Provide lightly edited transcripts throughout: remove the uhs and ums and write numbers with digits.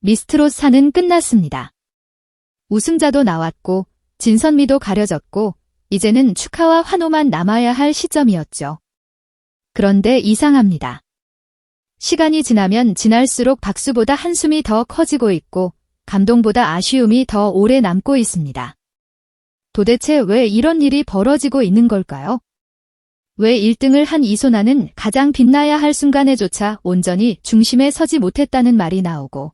미스트롯4는 끝났습니다. 우승자도 나왔고 진선미도 가려졌고 이제는 축하와 환호만 남아야 할 시점이었죠. 그런데 이상합니다. 시간이 지나면 지날수록 박수보다 한숨이 더 커지고 있고 감동보다 아쉬움이 더 오래 남고 있습니다. 도대체 왜 이런 일이 벌어지고 있는 걸까요? 왜 1등을 한 이소나는 가장 빛나야 할 순간에조차 온전히 중심에 서지 못했다는 말이 나오고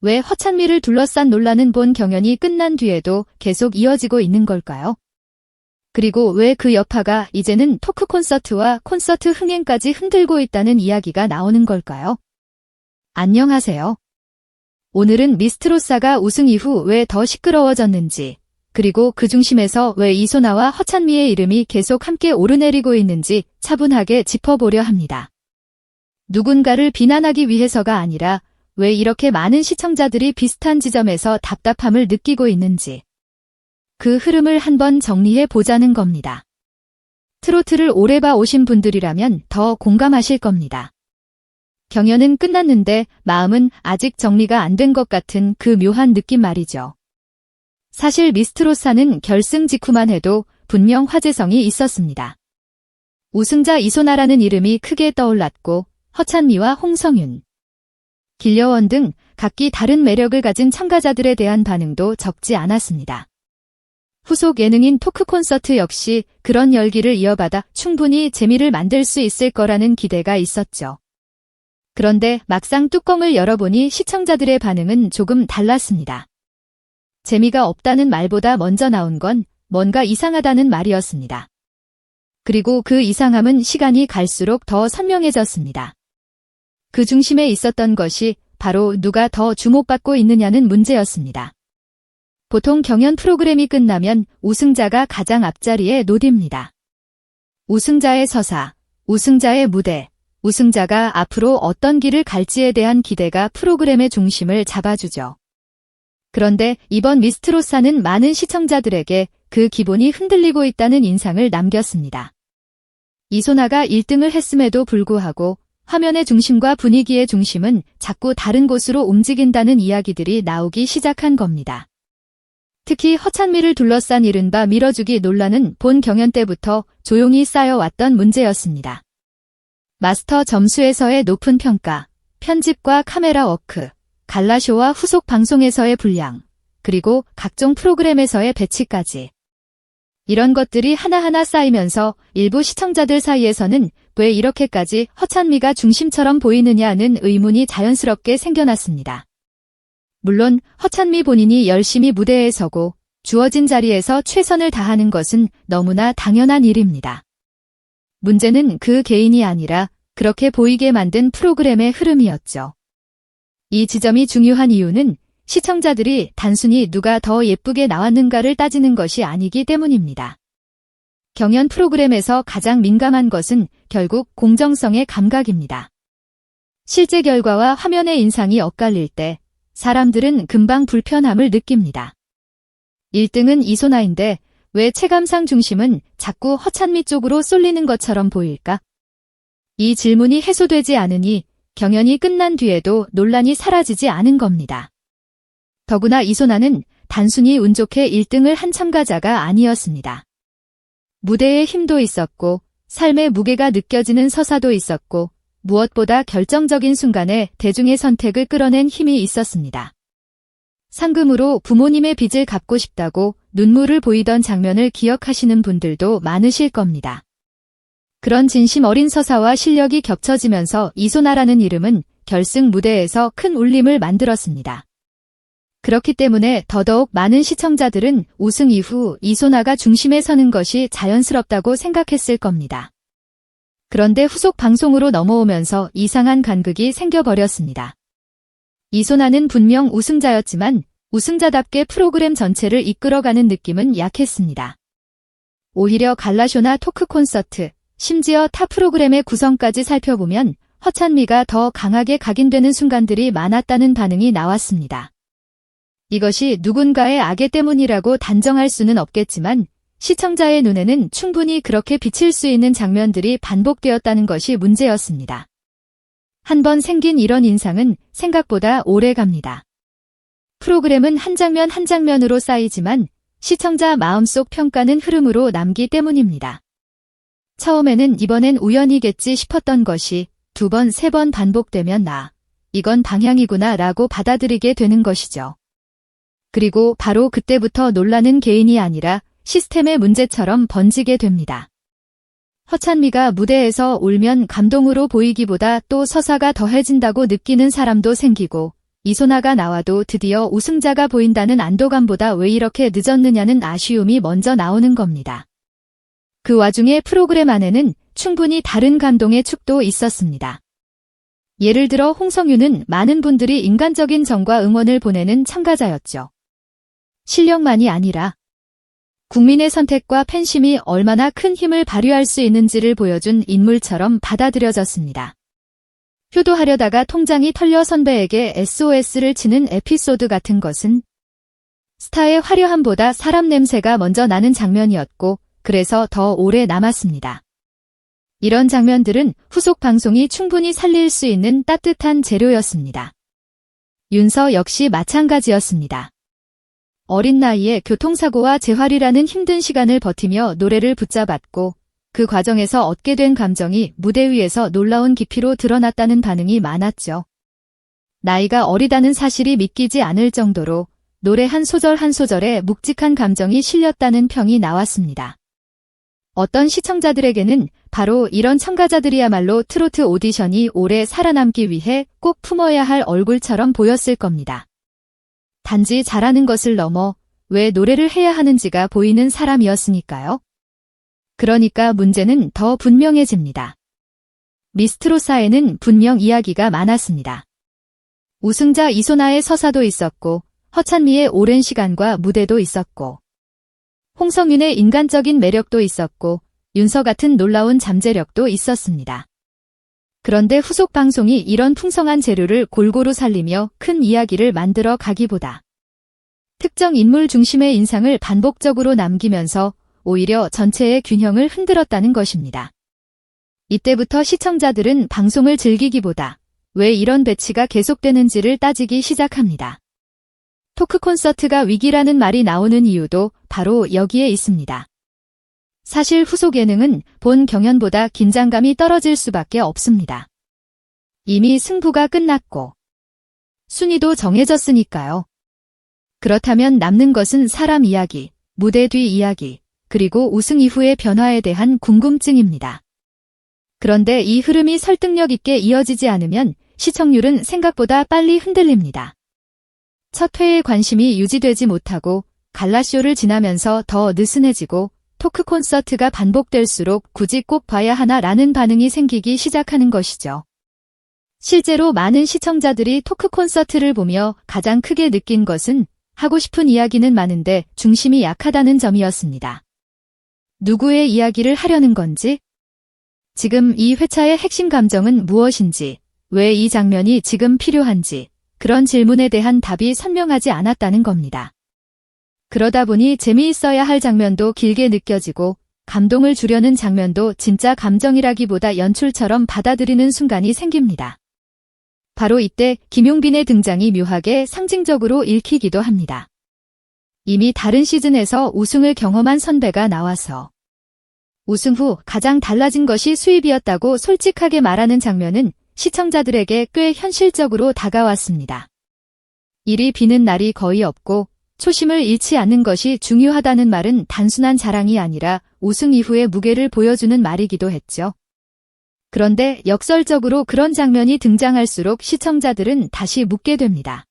왜 허찬미를 둘러싼 논란은 본 경연이 끝난 뒤에도 계속 이어지고 있는 걸까요? 그리고 왜 그 여파가 이제는 토크 콘서트와 콘서트 흥행까지 흔들고 있다는 이야기가 나오는 걸까요? 안녕하세요. 오늘은 미스트롯4가 우승 이후 왜 더 시끄러워졌는지, 그리고 그 중심에서 왜 이소나와 허찬미의 이름이 계속 함께 오르내리고 있는지 차분하게 짚어보려 합니다. 누군가를 비난하기 위해서가 아니라 왜 이렇게 많은 시청자들이 비슷한 지점에서 답답함을 느끼고 있는지 그 흐름을 한번 정리해 보자는 겁니다. 트로트를 오래 봐오신 분들이라면 더 공감하실 겁니다. 경연은 끝났는데 마음은 아직 정리가 안 된 것 같은 그 묘한 느낌 말이죠. 사실 미스트롯4는 결승 직후만 해도 분명 화제성이 있었습니다. 우승자 이소나라는 이름이 크게 떠올랐고 허찬미와 홍성윤, 길려원 등 각기 다른 매력을 가진 참가자들에 대한 반응도 적지 않았습니다. 후속 예능인 토크 콘서트 역시 그런 열기를 이어받아 충분히 재미를 만들 수 있을 거라는 기대가 있었죠. 그런데 막상 뚜껑을 열어보니 시청자들의 반응은 조금 달랐습니다. 재미가 없다는 말보다 먼저 나온 건 뭔가 이상하다는 말이었습니다. 그리고 그 이상함은 시간이 갈수록 더 선명해졌습니다. 그 중심에 있었던 것이 바로 누가 더 주목받고 있느냐는 문제였습니다. 보통 경연 프로그램이 끝나면 우승자가 가장 앞자리에 노딥니다. 우승자의 서사, 우승자의 무대, 우승자가 앞으로 어떤 길을 갈지에 대한 기대가 프로그램의 중심을 잡아주죠. 그런데 이번 미스트롯4는 많은 시청자들에게 그 기본이 흔들리고 있다는 인상을 남겼습니다. 이소나가 1등을 했음에도 불구하고 화면의 중심과 분위기의 중심은 자꾸 다른 곳으로 움직인다는 이야기들이 나오기 시작한 겁니다. 특히 허찬미를 둘러싼 이른바 밀어주기 논란은 본 경연 때부터 조용히 쌓여왔던 문제였습니다. 마스터 점수에서의 높은 평가, 편집과 카메라 워크, 갈라쇼와 후속 방송에서의 분량, 그리고 각종 프로그램에서의 배치까지. 이런 것들이 하나하나 쌓이면서 일부 시청자들 사이에서는 왜 이렇게까지 허찬미가 중심처럼 보이느냐는 의문이 자연스럽게 생겨났습니다. 물론 허찬미 본인이 열심히 무대에 서고 주어진 자리에서 최선을 다하는 것은 너무나 당연한 일입니다. 문제는 그 개인이 아니라 그렇게 보이게 만든 프로그램의 흐름이었죠. 이 지점이 중요한 이유는 시청자들이 단순히 누가 더 예쁘게 나왔는가를 따지는 것이 아니기 때문입니다. 경연 프로그램에서 가장 민감한 것은 결국 공정성의 감각입니다. 실제 결과와 화면의 인상이 엇갈릴 때 사람들은 금방 불편함을 느낍니다. 1등은 이소나인데 왜 체감상 중심은 자꾸 허찬미 쪽으로 쏠리는 것처럼 보일까? 이 질문이 해소되지 않으니 경연이 끝난 뒤에도 논란이 사라지지 않은 겁니다. 더구나 이소나는 단순히 운 좋게 1등을 한 참가자가 아니었습니다. 무대에 힘도 있었고 삶의 무게가 느껴지는 서사도 있었고 무엇보다 결정적인 순간에 대중의 선택을 끌어낸 힘이 있었습니다. 상금으로 부모님의 빚을 갚고 싶다고 눈물을 보이던 장면을 기억하시는 분들도 많으실 겁니다. 그런 진심 어린 서사와 실력이 겹쳐지면서 이소나라는 이름은 결승 무대에서 큰 울림을 만들었습니다. 그렇기 때문에 더더욱 많은 시청자들은 우승 이후 이소나가 중심에 서는 것이 자연스럽다고 생각했을 겁니다. 그런데 후속 방송으로 넘어오면서 이상한 간극이 생겨버렸습니다. 이소나는 분명 우승자였지만 우승자답게 프로그램 전체를 이끌어가는 느낌은 약했습니다. 오히려 갈라쇼나 토크 콘서트, 심지어 타 프로그램의 구성까지 살펴보면 허찬미가 더 강하게 각인되는 순간들이 많았다는 반응이 나왔습니다. 이것이 누군가의 악의 때문이라고 단정할 수는 없겠지만 시청자의 눈에는 충분히 그렇게 비칠 수 있는 장면들이 반복되었다는 것이 문제였습니다. 한번 생긴 이런 인상은 생각보다 오래 갑니다. 프로그램은 한 장면 한 장면으로 쌓이지만 시청자 마음속 평가는 흐름으로 남기 때문입니다. 처음에는 이번엔 우연이겠지 싶었던 것이 2번, 3번 반복되면 이건 방향이구나 라고 받아들이게 되는 것이죠. 그리고 바로 그때부터 논란은 개인이 아니라 시스템의 문제처럼 번지게 됩니다. 허찬미가 무대에서 울면 감동으로 보이기보다 또 서사가 더해진다고 느끼는 사람도 생기고, 이소나가 나와도 드디어 우승자가 보인다는 안도감보다 왜 이렇게 늦었느냐는 아쉬움이 먼저 나오는 겁니다. 그 와중에 프로그램 안에는 충분히 다른 감동의 축도 있었습니다. 예를 들어 홍성유는 많은 분들이 인간적인 정과 응원을 보내는 참가자였죠. 실력만이 아니라 국민의 선택과 팬심이 얼마나 큰 힘을 발휘할 수 있는지를 보여준 인물처럼 받아들여졌습니다. 효도하려다가 통장이 털려 선배에게 SOS를 치는 에피소드 같은 것은 스타의 화려함보다 사람 냄새가 먼저 나는 장면이었고, 그래서 더 오래 남았습니다. 이런 장면들은 후속 방송이 충분히 살릴 수 있는 따뜻한 재료였습니다. 윤서 역시 마찬가지였습니다. 어린 나이에 교통사고와 재활이라는 힘든 시간을 버티며 노래를 붙잡았고, 그 과정에서 얻게 된 감정이 무대 위에서 놀라운 깊이로 드러났다는 반응이 많았죠. 나이가 어리다는 사실이 믿기지 않을 정도로 노래 한 소절 한 소절에 묵직한 감정이 실렸다는 평이 나왔습니다. 어떤 시청자들에게는 바로 이런 참가자들이야말로 트로트 오디션이 오래 살아남기 위해 꼭 품어야 할 얼굴처럼 보였을 겁니다. 단지 잘하는 것을 넘어 왜 노래를 해야 하는지가 보이는 사람이었으니까요. 그러니까 문제는 더 분명해집니다. 미스트롯사에는 분명 이야기가 많았습니다. 우승자 이소나의 서사도 있었고, 허찬미의 오랜 시간과 무대도 있었고, 홍성윤의 인간적인 매력도 있었고, 윤서 같은 놀라운 잠재력도 있었습니다. 그런데 후속 방송이 이런 풍성한 재료를 골고루 살리며 큰 이야기를 만들어 가기보다 특정 인물 중심의 인상을 반복적으로 남기면서 오히려 전체의 균형을 흔들었다는 것입니다. 이때부터 시청자들은 방송을 즐기기보다 왜 이런 배치가 계속되는지를 따지기 시작합니다. 토크 콘서트가 위기라는 말이 나오는 이유도 바로 여기에 있습니다. 사실 후속 예능은 본 경연보다 긴장감이 떨어질 수밖에 없습니다. 이미 승부가 끝났고 순위도 정해졌으니까요. 그렇다면 남는 것은 사람 이야기, 무대 뒤 이야기, 그리고 우승 이후의 변화에 대한 궁금증입니다. 그런데 이 흐름이 설득력 있게 이어지지 않으면 시청률은 생각보다 빨리 흔들립니다. 첫 회의 관심이 유지되지 못하고 갈라쇼를 지나면서 더 느슨해지고 토크 콘서트가 반복될수록 굳이 꼭 봐야 하나라는 반응이 생기기 시작하는 것이죠. 실제로 많은 시청자들이 토크 콘서트를 보며 가장 크게 느낀 것은 하고 싶은 이야기는 많은데 중심이 약하다는 점이었습니다. 누구의 이야기를 하려는 건지, 지금 이 회차의 핵심 감정은 무엇인지, 왜 이 장면이 지금 필요한지, 그런 질문에 대한 답이 선명하지 않았다는 겁니다. 그러다 보니 재미있어야 할 장면도 길게 느껴지고 감동을 주려는 장면도 진짜 감정이라기보다 연출처럼 받아들이는 순간이 생깁니다. 바로 이때 김용빈의 등장이 묘하게 상징적으로 읽히기도 합니다. 이미 다른 시즌에서 우승을 경험한 선배가 나와서 우승 후 가장 달라진 것이 수입이었다고 솔직하게 말하는 장면은 시청자들에게 꽤 현실적으로 다가왔습니다. 일이 비는 날이 거의 없고 초심을 잃지 않는 것이 중요하다는 말은 단순한 자랑이 아니라 우승 이후의 무게를 보여주는 말이기도 했죠. 그런데 역설적으로 그런 장면이 등장할수록 시청자들은 다시 묻게 됩니다.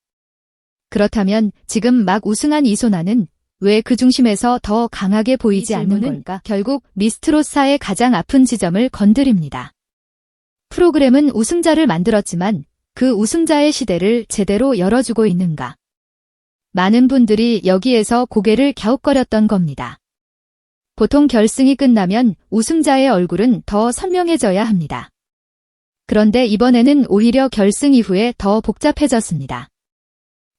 그렇다면 지금 막 우승한 이소나는 왜 그 중심에서 더 강하게 보이지 않는 걸까? 결국 미스트롯사의 가장 아픈 지점을 건드립니다. 프로그램은 우승자를 만들었지만 그 우승자의 시대를 제대로 열어주고 있는가? 많은 분들이 여기에서 고개를 갸웃거렸던 겁니다. 보통 결승이 끝나면 우승자의 얼굴은 더 선명해져야 합니다. 그런데 이번에는 오히려 결승 이후에 더 복잡해졌습니다.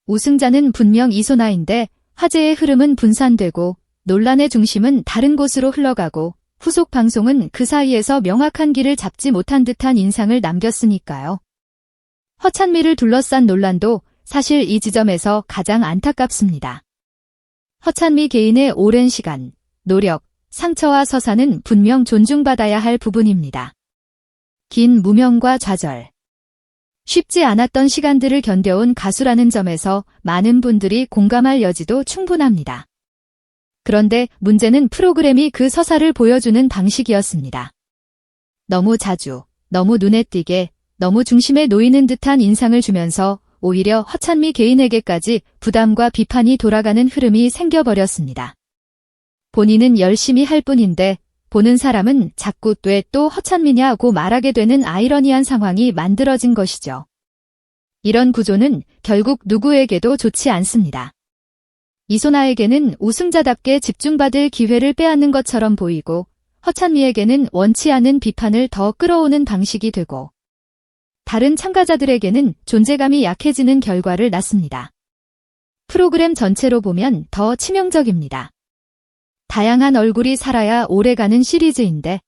우승자는 분명 이소나인데 화제의 흐름은 분산되고 논란의 중심은 다른 곳으로 흘러가고 후속 방송은 그 사이에서 명확한 길을 잡지 못한 듯한 인상을 남겼으니까요. 허찬미를 둘러싼 논란도 사실 이 지점에서 가장 안타깝습니다. 허찬미 개인의 오랜 시간, 노력, 상처와 서사는 분명 존중받아야 할 부분입니다. 긴 무명과 좌절. 쉽지 않았던 시간들을 견뎌온 가수라는 점에서 많은 분들이 공감할 여지도 충분합니다. 그런데 문제는 프로그램이 그 서사를 보여주는 방식이었습니다. 너무 자주, 너무 눈에 띄게, 너무 중심에 놓이는 듯한 인상을 주면서 오히려 허찬미 개인에게까지 부담과 비판이 돌아가는 흐름이 생겨버렸습니다. 본인은 열심히 할 뿐인데 보는 사람은 자꾸 왜 또 허찬미냐고 말하게 되는 아이러니한 상황이 만들어진 것이죠. 이런 구조는 결국 누구에게도 좋지 않습니다. 이소나에게는 우승자답게 집중받을 기회를 빼앗는 것처럼 보이고 허찬미에게는 원치 않은 비판을 더 끌어오는 방식이 되고 다른 참가자들에게는 존재감이 약해지는 결과를 낳습니다. 프로그램 전체로 보면 더 치명적입니다. 다양한 얼굴이 살아야 오래가는 시리즈인데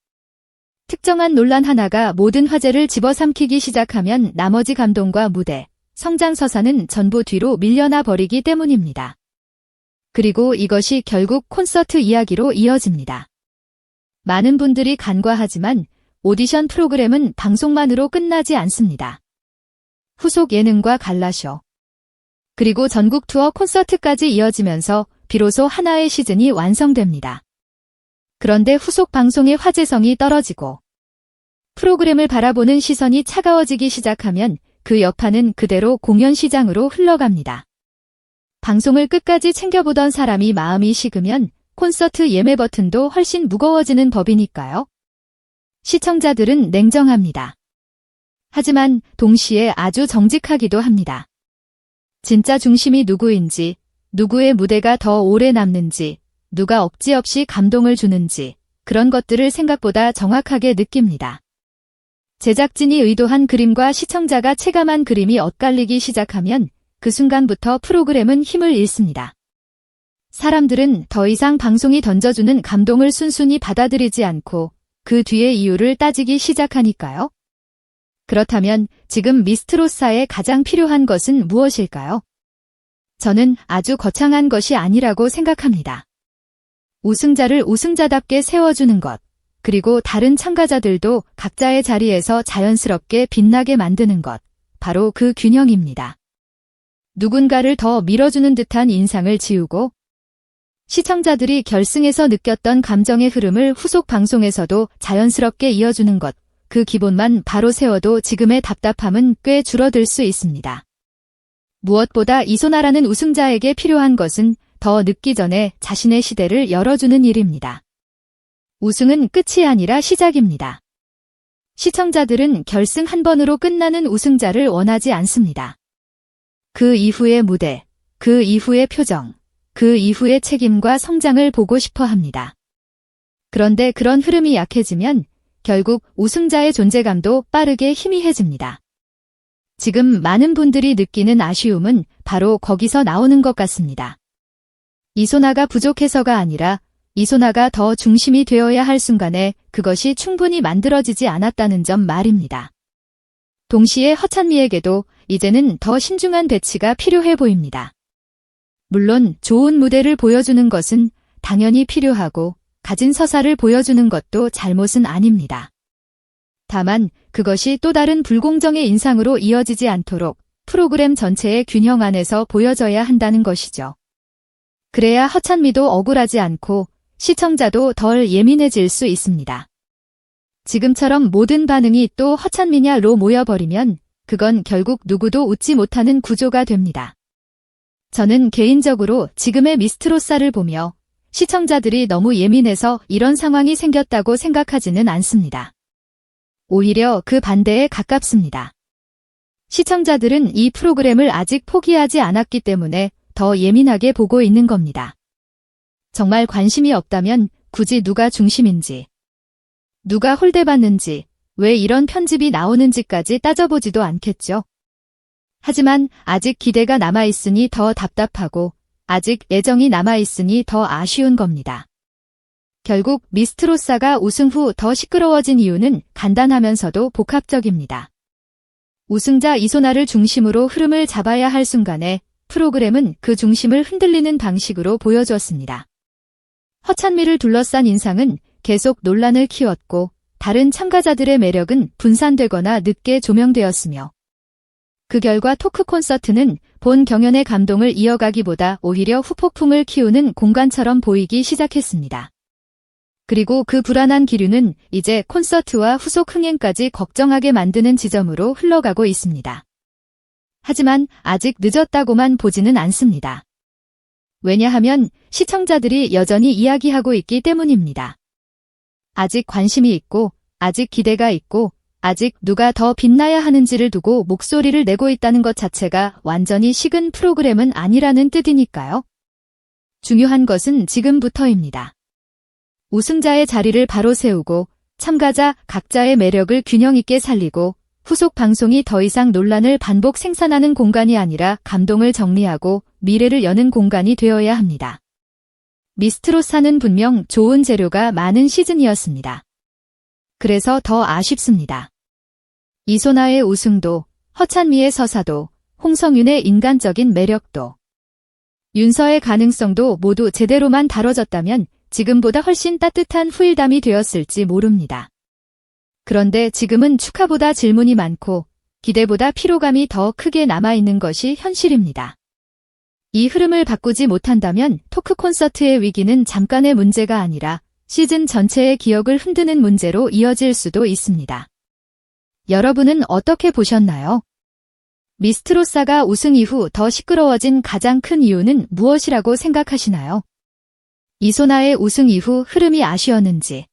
특정한 논란 하나가 모든 화제를 집어삼키기 시작하면 나머지 감동과 무대, 성장 서사는 전부 뒤로 밀려나 버리기 때문입니다. 그리고 이것이 결국 콘서트 이야기로 이어집니다. 많은 분들이 간과하지만 오디션 프로그램은 방송만으로 끝나지 않습니다. 후속 예능과 갈라쇼, 그리고 전국 투어 콘서트까지 이어지면서 비로소 하나의 시즌이 완성됩니다. 그런데 후속 방송의 화제성이 떨어지고 프로그램을 바라보는 시선이 차가워지기 시작하면 그 여파는 그대로 공연 시장으로 흘러갑니다. 방송을 끝까지 챙겨보던 사람이 마음이 식으면 콘서트 예매 버튼도 훨씬 무거워지는 법이니까요. 시청자들은 냉정합니다. 하지만 동시에 아주 정직하기도 합니다. 진짜 중심이 누구인지, 누구의 무대가 더 오래 남는지, 누가 억지 없이 감동을 주는지 그런 것들을 생각보다 정확하게 느낍니다. 제작진이 의도한 그림과 시청자가 체감한 그림이 엇갈리기 시작하면 그 순간부터 프로그램은 힘을 잃습니다. 사람들은 더 이상 방송이 던져주는 감동을 순순히 받아들이지 않고 그 뒤의 이유를 따지기 시작하니까요. 그렇다면 지금 미스트로사에 가장 필요한 것은 무엇일까요? 저는 아주 거창한 것이 아니라고 생각합니다. 우승자를 우승자답게 세워주는 것, 그리고 다른 참가자들도 각자의 자리에서 자연스럽게 빛나게 만드는 것, 바로 그 균형입니다. 누군가를 더 밀어주는 듯한 인상을 지우고 시청자들이 결승에서 느꼈던 감정의 흐름을 후속 방송에서도 자연스럽게 이어주는 것, 그 기본만 바로 세워도 지금의 답답함은 꽤 줄어들 수 있습니다. 무엇보다 이소나라는 우승자에게 필요한 것은 더 늦기 전에 자신의 시대를 열어주는 일입니다. 우승은 끝이 아니라 시작입니다. 시청자들은 결승 한 번으로 끝나는 우승자를 원하지 않습니다. 그 이후의 무대, 그 이후의 표정, 그 이후의 책임과 성장을 보고 싶어 합니다. 그런데 그런 흐름이 약해지면 결국 우승자의 존재감도 빠르게 희미해집니다. 지금 많은 분들이 느끼는 아쉬움은 바로 거기서 나오는 것 같습니다. 이소나가 부족해서가 아니라 이소나가 더 중심이 되어야 할 순간에 그것이 충분히 만들어지지 않았다는 점 말입니다. 동시에 허찬미에게도 이제는 더 신중한 배치가 필요해 보입니다. 물론 좋은 무대를 보여주는 것은 당연히 필요하고 가진 서사를 보여주는 것도 잘못은 아닙니다. 다만 그것이 또 다른 불공정의 인상으로 이어지지 않도록 프로그램 전체의 균형 안에서 보여져야 한다는 것이죠. 그래야 허찬미도 억울하지 않고 시청자도 덜 예민해질 수 있습니다. 지금처럼 모든 반응이 또 허찬미냐로 모여버리면 그건 결국 누구도 웃지 못하는 구조가 됩니다. 저는 개인적으로 지금의 미스트로사를 보며 시청자들이 너무 예민해서 이런 상황이 생겼다고 생각하지는 않습니다. 오히려 그 반대에 가깝습니다. 시청자들은 이 프로그램을 아직 포기하지 않았기 때문에 더 예민하게 보고 있는 겁니다. 정말 관심이 없다면 굳이 누가 중심인지, 누가 홀대받는지, 왜 이런 편집이 나오는지까지 따져보지도 않겠죠. 하지만 아직 기대가 남아있으니 더 답답하고 아직 애정이 남아있으니 더 아쉬운 겁니다. 결국 미스트로사가 우승 후 더 시끄러워진 이유는 간단하면서도 복합적입니다. 우승자 이소나를 중심으로 흐름을 잡아야 할 순간에 프로그램은 그 중심을 흔들리는 방식으로 보여주었습니다. 허찬미를 둘러싼 인상은 계속 논란을 키웠고 다른 참가자들의 매력은 분산되거나 늦게 조명되었으며 그 결과 토크 콘서트는 본 경연의 감동을 이어가기보다 오히려 후폭풍을 키우는 공간처럼 보이기 시작했습니다. 그리고 그 불안한 기류는 이제 콘서트와 후속 흥행까지 걱정하게 만드는 지점으로 흘러가고 있습니다. 하지만 아직 늦었다고만 보지는 않습니다. 왜냐하면 시청자들이 여전히 이야기하고 있기 때문입니다. 아직 관심이 있고, 아직 기대가 있고, 아직 누가 더 빛나야 하는지를 두고 목소리를 내고 있다는 것 자체가 완전히 식은 프로그램은 아니라는 뜻이니까요. 중요한 것은 지금부터입니다. 우승자의 자리를 바로 세우고 참가자 각자의 매력을 균형 있게 살리고 후속 방송이 더 이상 논란을 반복 생산하는 공간이 아니라 감동을 정리하고 미래를 여는 공간이 되어야 합니다. 미스트롯사는 분명 좋은 재료가 많은 시즌이었습니다. 그래서 더 아쉽습니다. 이소나의 우승도, 허찬미의 서사도, 홍성윤의 인간적인 매력도, 윤서의 가능성도 모두 제대로만 다뤄졌다면 지금보다 훨씬 따뜻한 후일담이 되었을지 모릅니다. 그런데 지금은 축하보다 질문이 많고 기대보다 피로감이 더 크게 남아있는 것이 현실입니다. 이 흐름을 바꾸지 못한다면 토크 콘서트의 위기는 잠깐의 문제가 아니라 시즌 전체의 기억을 흔드는 문제로 이어질 수도 있습니다. 여러분은 어떻게 보셨나요? 미스트롯사가 우승 이후 더 시끄러워진 가장 큰 이유는 무엇이라고 생각하시나요? 이소나의 우승 이후 흐름이 아쉬웠는지,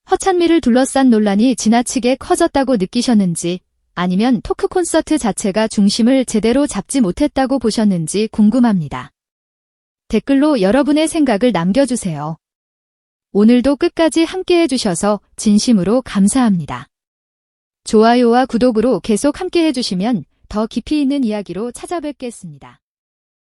허찬미를 둘러싼 논란이 지나치게 커졌다고 느끼셨는지, 아니면 토크 콘서트 자체가 중심을 제대로 잡지 못했다고 보셨는지 궁금합니다. 댓글로 여러분의 생각을 남겨주세요. 오늘도 끝까지 함께해 주셔서 진심으로 감사합니다. 좋아요와 구독으로 계속 함께해 주시면 더 깊이 있는 이야기로 찾아뵙겠습니다.